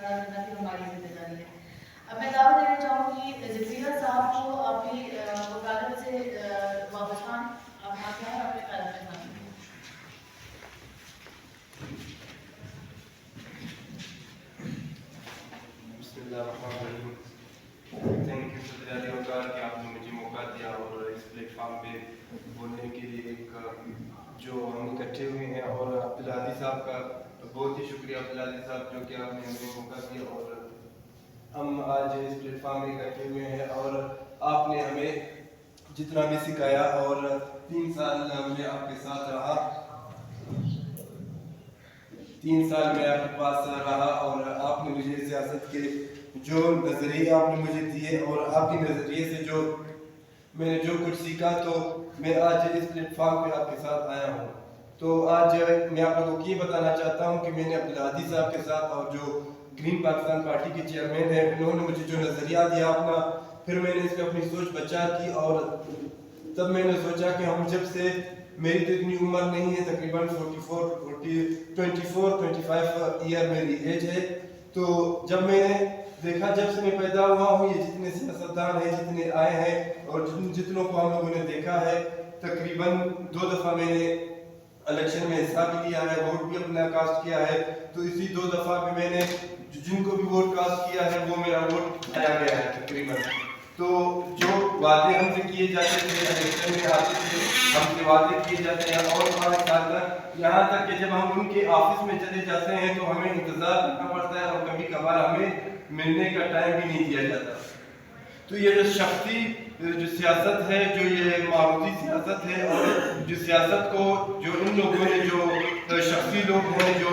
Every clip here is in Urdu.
نہ کہ ہماری ذمہ داری ہے. اب میں دعوت دینا چاہوں گی ذکریہ صاحب کو اپنی وکالت سے واپس آئیں. آپ آتے ہیں اپنے قیادت کے ساتھ. بسم اللہ الرحمن الرحیم. تھینک یو صدر علی وقار کہ آپ نے مجھے موقع دیا اور اس پلیٹ فارم پہ بولنے کے لیے ایک جو ہم اکٹھے ہوئے ہیں. اور عبدالعزیز صاحب کا بہت ہی شکریہ عبدالعزیز صاحب جو کہ آپ نے ہمیں موقع دیا اور ہم آج اس پلیٹ فارم پہ اکٹھے ہوئے ہیں. اور آپ نے ہمیں جتنا بھی سکھایا اور 3 سال میں آپ کے ساتھ رہا, 3 سال میں آپ کے پاس رہا اور آپ نے مجھے سیاست کے جو نظریے آپ نے مجھے دیے اور آپ کے نظریے سے جو میں نے جو کچھ سیکھا تو میں آج اس پلیٹ فارم پہ آپ کے ساتھ آیا ہوں. تو آج میں آپ لوگوں کو یہ بتانا چاہتا ہوں کہ میں نے عبدالعزیز صاحب کے ساتھ اور جو گرین پاکستان پارٹی کے چیئرمین ہیں انہوں نے مجھے جو نظریہ دیا اپنا, پھر میں نے اس میں اپنی سوچ بچا کی اور تب میں نے سوچا کہ ہم جب سے میری تو اتنی عمر نہیں ہے, تقریباً 24-25 ایئر میری ایج ہے. تو جب میں نے دیکھا جب سے میں پیدا ہوا ہوں یہ جتنے سیاستدان ہیں جتنے آئے ہیں اور جتنوں کو ہم لوگوں نے دیکھا ہے, تقریباً 2 دفعہ میں نے الیکشن میں حصہ بھی لیا ہے, ووٹ بھی اپنا کاسٹ کیا ہے. تو اسی 2 دفعہ میں میں نے جن کو بھی ووٹ کاسٹ کیا ہے وہ میرا ووٹ آیا گیا ہے تقریباً. تو جو وعدے ہم سے کیے جاتے تھے الیکشن میں آتے تھے, ہم سے وعدے کیے جاتے ہیں اور 5 سال تک, یہاں تک کہ جب ہم ان کے آفس میں چلے جاتے ہیں تو ہمیں انتظار کرنا پڑتا ہے اور کبھی کبھار ہمیں ملنے کا ٹائم بھی نہیں دیا جاتا. تو یہ جو شخصی جو سیاست ہے, جو یہ معروضی سیاست ہے اور جو سیاست کو جو ان لوگوں نے جو شخصی لوگ ہیں جو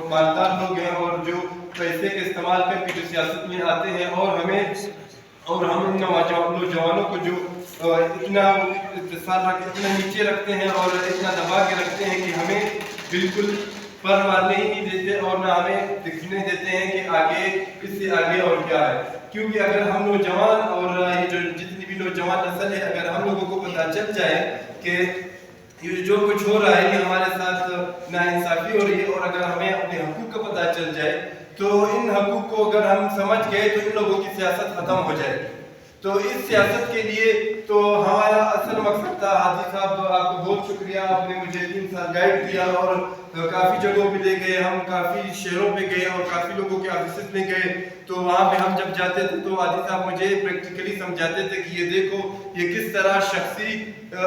مالدار لوگ ہیں اور جو پیسے کے استعمال کر کے جو سیاست میں آتے ہیں اور ہم ان نوجوانوں کو جو اتنا اتصال رکھ اتنا نیچے رکھتے ہیں اور اتنا دبا کے رکھتے ہیں کہ ہمیں بالکل پر مارنے ہی نہیں دیتے اور نہ ہمیں دکھنے دیتے ہیں کہ آگے اس سے آگے اور کیا ہے. کیونکہ اگر ہم نوجوان اور یہ جو جتنی بھی نوجوان نسل ہے, اگر ہم لوگوں کو پتہ چل جائے کہ یہ جو کچھ ہو رہا ہے یہ ہمارے ساتھ ناانصافی ہو رہی ہے, اور اگر ہمیں اپنے حقوق کا پتہ چل جائے تو ان حقوق کو اگر ہم سمجھ گئے تو ان لوگوں کی سیاست ختم ہو جائے. تو اس سیاست کے لیے تو ہمارا اصل مقصد تھا. حاجی صاحب آپ کو بہت شکریہ, آپ نے مجھے 3 سال گائیڈ کیا اور کافی جگہوں پہ لے گئے, ہم کافی شہروں پہ گئے اور کافی لوگوں کے آفیسز میں گئے. تو وہاں پہ ہم جب جاتے تھے تو حاجی صاحب مجھے پریکٹیکلی سمجھاتے تھے کہ یہ دیکھو یہ کس طرح شخصی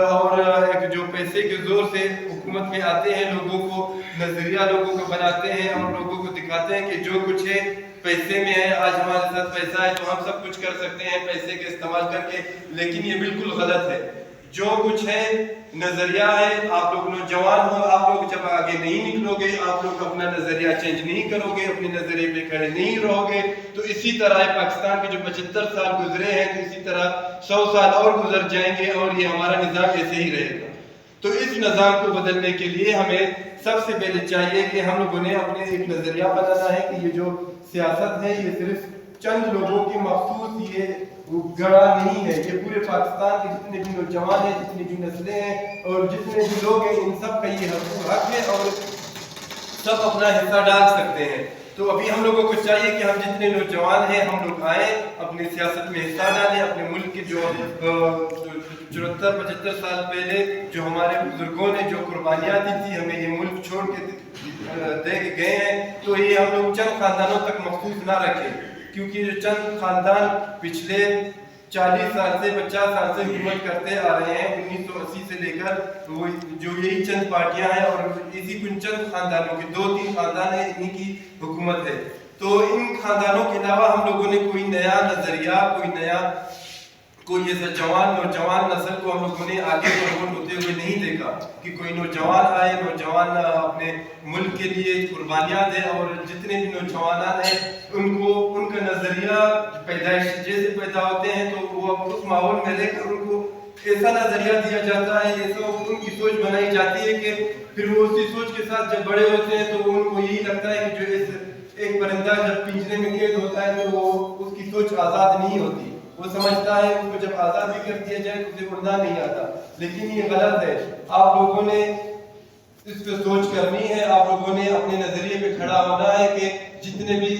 اور ایک جو پیسے کے زور سے حکومت میں آتے ہیں, لوگوں کو نظریہ لوگوں کو بناتے ہیں اور لوگوں کو دکھاتے ہیں کہ جو کچھ ہے پیسے میں ہے, آج ہمارے ساتھ پیسہ ہے تو ہم سب کچھ کر سکتے ہیں پیسے کے استعمال کر کے. لیکن یہ بالکل غلط ہے. جو کچھ ہے نظریہ ہے, آپ لوگ نوجوان ہو, آپ لوگ جب آگے نہیں نکلو گے, آپ لوگ اپنا نظریہ چینج نہیں کرو گے, اپنے نظریے پہ کھڑے نہیں رہو گے, تو اسی طرح پاکستان کے جو 75 سال گزرے ہیں تو اسی طرح 100 سال اور گزر جائیں گے اور یہ ہمارا نظام ایسے ہی رہے گا. تو اس نظام کو بدلنے کے لیے ہمیں سب سے پہلے چاہیے کہ ہم لوگوں نے اپنے ایک نظریہ بنانا ہے کہ یہ جو سیاست ہے یہ صرف چند لوگوں کی مخصوص یہ گڑا نہیں ہے, یہ پورے پاکستان کے جتنے بھی نوجوان ہیں, جتنی بھی نسلیں ہیں اور جتنے بھی لوگ ہیں, ان سب کا یہ حق ہے اور سب اپنا حصہ ڈال سکتے ہیں. تو ابھی ہم لوگوں کو چاہیے کہ ہم جتنے نوجوان ہیں ہم لوگ آئیں, اپنی سیاست میں حصہ ڈالیں. اپنے ملک کے جو 74-75 سال پہلے جو ہمارے بزرگوں نے جو قربانیاں دی تھی, ہمیں یہ ملک چھوڑ کے دے کے گئے ہیں, تو یہ ہم لوگ چند خاندانوں تک مخصوص نہ رکھیں. کیونکہ جو چند خاندان پچھلے 40 سال سے 50 سال سے حکومت کرتے آ رہے ہیں, 1980 سے لے کر وہ جو یہی چند پارٹیاں ہیں اور اسی چند خاندانوں کے 2-3 خاندان ہیں, انہی کی حکومت ہے. تو ان خاندانوں کے علاوہ ہم لوگوں نے کوئی نیا نظریہ, کوئی ایسا نوجوان نسل کو ہم لوگوں نے آگے پروموٹ ہوتے ہوئے نہیں دیکھا کہ کوئی نوجوان آئے, نوجوان اپنے ملک کے لیے قربانیاں دے. اور جتنے بھی نوجوان ہیں ان کا نظریہ پیدائش جیسے پیدا ہوتے ہیں تو وہ اس ماحول میں رہ کر ان کو ایسا نظریہ دیا جاتا ہے, ایسا ان کی سوچ بنائی جاتی ہے کہ پھر وہ اسی سوچ کے ساتھ جب بڑے ہوتے ہیں تو ان کو یہی لگتا ہے کہ جو ایک پرندہ جب پنجرے میں قید ہوتا ہے تو وہ اس کی سوچ آزاد نہیں ہوتی. وہ سمجھتا ہے اس کو جب آزاد بھی کر دیا جائے تو اسے اڑنا نہیں آتا. لیکن یہ غلط ہے. آپ لوگوں نے اس پہ سوچ کرنی ہے, آپ لوگوں نے اپنے نظریے پہ کھڑا ہونا ہے کہ جتنے بھی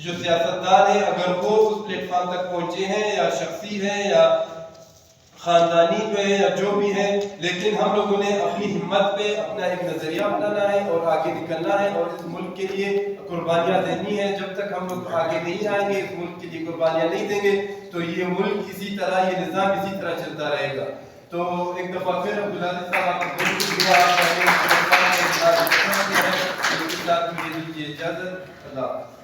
جو سیاستدان ہیں اگر وہ اس پلیٹ فارم تک پہنچے ہیں یا شخصی ہے یا خاندانی پہ یا جو بھی ہے، لیکن ہم لوگوں نے اپنی ہمت پہ اپنا ایک نظریہ اپنانا ہے اور آگے نکلنا ہے اور اس ملک کے لیے قربانیاں دینی ہے. جب تک ہم لوگ آگے نہیں آئیں گے، اس ملک کے لیے قربانیاں نہیں دیں گے تو یہ ملک اسی طرح، یہ نظام اسی طرح چلتا رہے گا. تو ایک دفعہ پھر عبدالعزیز صاحب آپ کو بہت شکریہ. آپ کا مجھے دیجیے اجازت. اللہ حافظ.